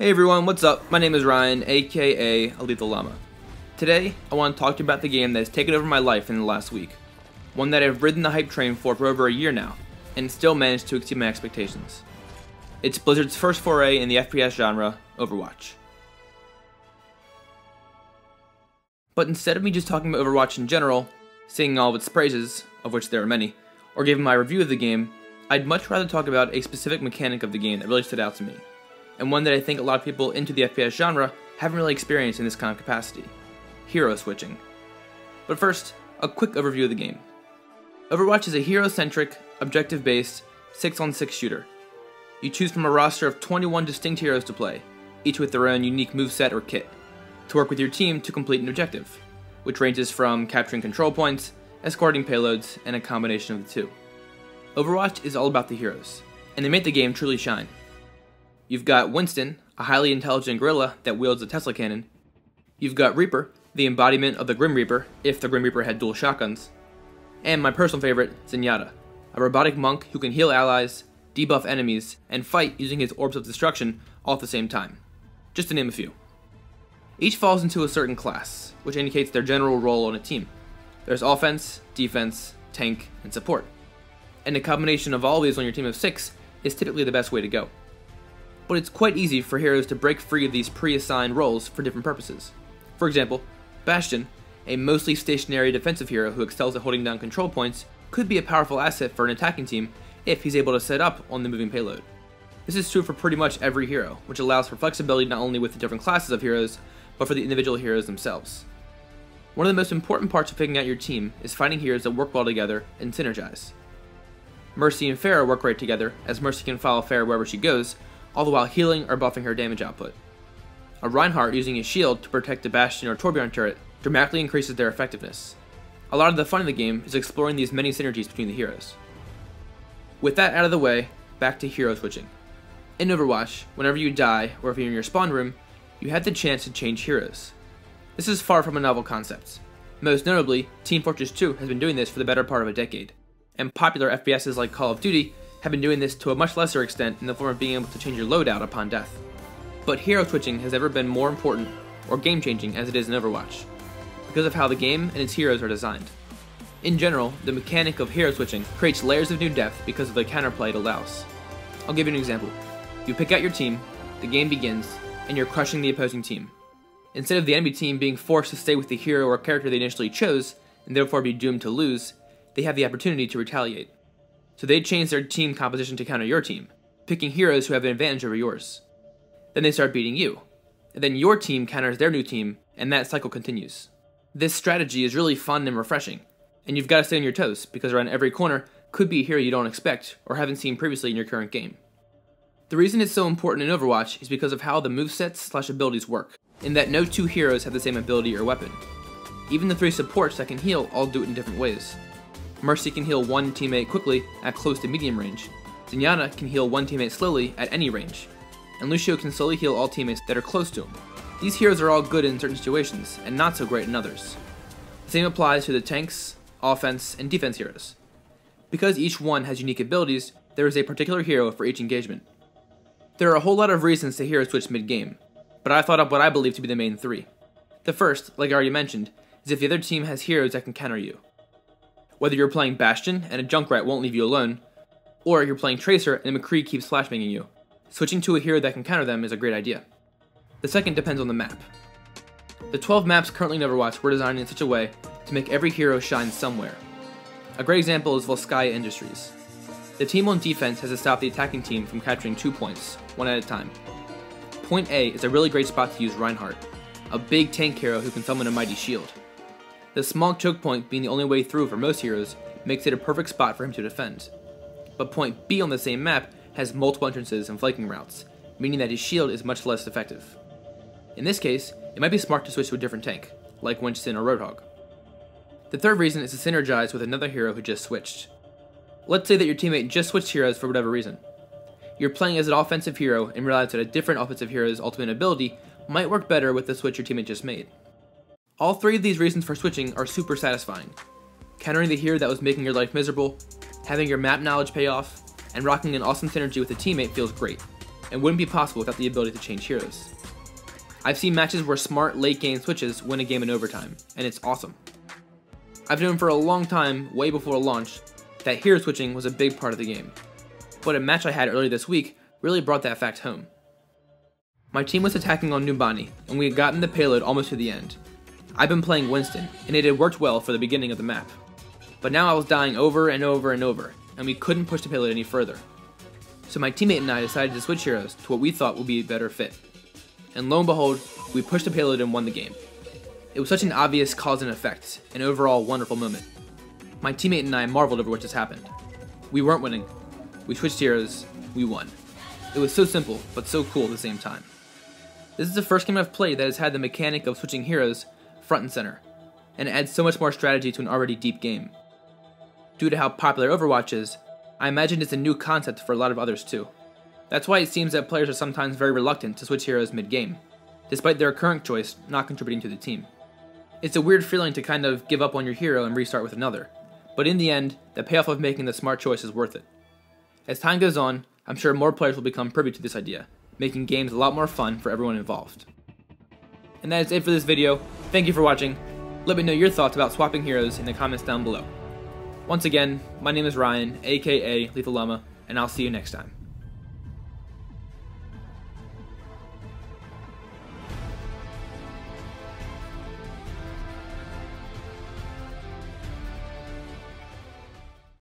Hey everyone, what's up? My name is Ryan, aka Alethal Llama. Today, I want to talk to you about the game that has taken over my life in the last week. One that I've ridden the hype train for over a year now, and still managed to exceed my expectations. It's Blizzard's first foray in the FPS genre, Overwatch. But instead of me just talking about Overwatch in general, singing all of its praises, of which there are many, or giving my review of the game, I'd much rather talk about a specific mechanic of the game that really stood out to me, and one that I think a lot of people into the FPS genre haven't really experienced in this kind of capacity: hero switching. But first, a quick overview of the game. Overwatch is a hero-centric, objective-based, 6-on-6 shooter. You choose from a roster of 21 distinct heroes to play, each with their own unique moveset or kit, to work with your team to complete an objective, which ranges from capturing control points, escorting payloads, and a combination of the two. Overwatch is all about the heroes, and they make the game truly shine. You've got Winston, a highly intelligent gorilla that wields a Tesla cannon. You've got Reaper, the embodiment of the Grim Reaper, if the Grim Reaper had dual shotguns. And my personal favorite, Zenyatta, a robotic monk who can heal allies, debuff enemies, and fight using his orbs of destruction all at the same time, just to name a few. Each falls into a certain class, which indicates their general role on a team. There's offense, defense, tank, and support. And a combination of all these on your team of 6 is typically the best way to go. But it's quite easy for heroes to break free of these pre-assigned roles for different purposes. For example, Bastion, a mostly stationary defensive hero who excels at holding down control points, could be a powerful asset for an attacking team if he's able to set up on the moving payload. This is true for pretty much every hero, which allows for flexibility not only with the different classes of heroes, but for the individual heroes themselves. One of the most important parts of picking out your team is finding heroes that work well together and synergize. Mercy and Pharah work great together, as Mercy can follow Pharah wherever she goes, all the while healing or buffing her damage output. A Reinhardt using his shield to protect a Bastion or Torbjorn turret dramatically increases their effectiveness. A lot of the fun of the game is exploring these many synergies between the heroes. With that out of the way, back to hero switching. In Overwatch, whenever you die, or if you're in your spawn room, you have the chance to change heroes. This is far from a novel concept. Most notably, Team Fortress 2 has been doing this for the better part of a decade, and popular FPSs like Call of Duty have been doing this to a much lesser extent in the form of being able to change your loadout upon death. But hero switching has never been more important or game-changing as it is in Overwatch, because of how the game and its heroes are designed. In general, the mechanic of hero switching creates layers of new depth because of the counterplay it allows. I'll give you an example. You pick out your team, the game begins, and you're crushing the opposing team. Instead of the enemy team being forced to stay with the hero or character they initially chose, and therefore be doomed to lose, they have the opportunity to retaliate. So they change their team composition to counter your team, picking heroes who have an advantage over yours. Then they start beating you, and then your team counters their new team, and that cycle continues. This strategy is really fun and refreshing, and you've got to stay on your toes, because around every corner could be a hero you don't expect or haven't seen previously in your current game. The reason it's so important in Overwatch is because of how the movesets/abilities work, in that no two heroes have the same ability or weapon. Even the 3 supports that can heal all do it in different ways. Mercy can heal one teammate quickly at close to medium range, Zenyatta can heal one teammate slowly at any range, and Lucio can slowly heal all teammates that are close to him. These heroes are all good in certain situations, and not so great in others. The same applies to the tanks, offense, and defense heroes. Because each one has unique abilities, there is a particular hero for each engagement. There are a whole lot of reasons to hero switch mid-game, but I thought up what I believe to be the main 3. The first, like I already mentioned, is if the other team has heroes that can counter you. Whether you're playing Bastion and a Junkrat won't leave you alone, or you're playing Tracer and a McCree keeps flashbanging you, switching to a hero that can counter them is a great idea. The second depends on the map. The 12 maps currently in Overwatch were designed in such a way to make every hero shine somewhere. A great example is Volskaya Industries. The team on defense has to stop the attacking team from capturing 2 points, one at a time. Point A is a really great spot to use Reinhardt, a big tank hero who can summon a mighty shield. The small choke point being the only way through for most heroes makes it a perfect spot for him to defend. But point B on the same map has multiple entrances and flanking routes, meaning that his shield is much less effective. In this case, it might be smart to switch to a different tank, like Winston or Roadhog. The third reason is to synergize with another hero who just switched. Let's say that your teammate just switched heroes for whatever reason. You're playing as an offensive hero and realize that a different offensive hero's ultimate ability might work better with the switch your teammate just made. All 3 of these reasons for switching are super satisfying. Countering the hero that was making your life miserable, having your map knowledge pay off, and rocking an awesome synergy with a teammate feels great. and wouldn't be possible without the ability to change heroes. I've seen matches where smart late game switches win a game in overtime, and it's awesome. I've known for a long time, way before launch, that hero switching was a big part of the game, but a match I had earlier this week really brought that fact home. My team was attacking on Numbani, and we had gotten the payload almost to the end. I've been playing Winston, and it had worked well for the beginning of the map. But now I was dying over and over and over, and we couldn't push the payload any further. So my teammate and I decided to switch heroes to what we thought would be a better fit. And lo and behold, we pushed the payload and won the game. It was such an obvious cause and effect, an overall wonderful moment. My teammate and I marveled over what just happened. We weren't winning. We switched heroes, we won. It was so simple, but so cool at the same time. This is the first game I've played that has had the mechanic of switching heroes front and center, and it adds so much more strategy to an already deep game. Due to how popular Overwatch is, I imagine it's a new concept for a lot of others too. That's why it seems that players are sometimes very reluctant to switch heroes mid-game, despite their current choice not contributing to the team. It's a weird feeling to kind of give up on your hero and restart with another, but in the end, the payoff of making the smart choice is worth it. As time goes on, I'm sure more players will become privy to this idea, making games a lot more fun for everyone involved. And that is it for this video. Thank you for watching. Let me know your thoughts about swapping heroes in the comments down below. Once again, my name is Ryan, aka Lethal Llama, and I'll see you next time.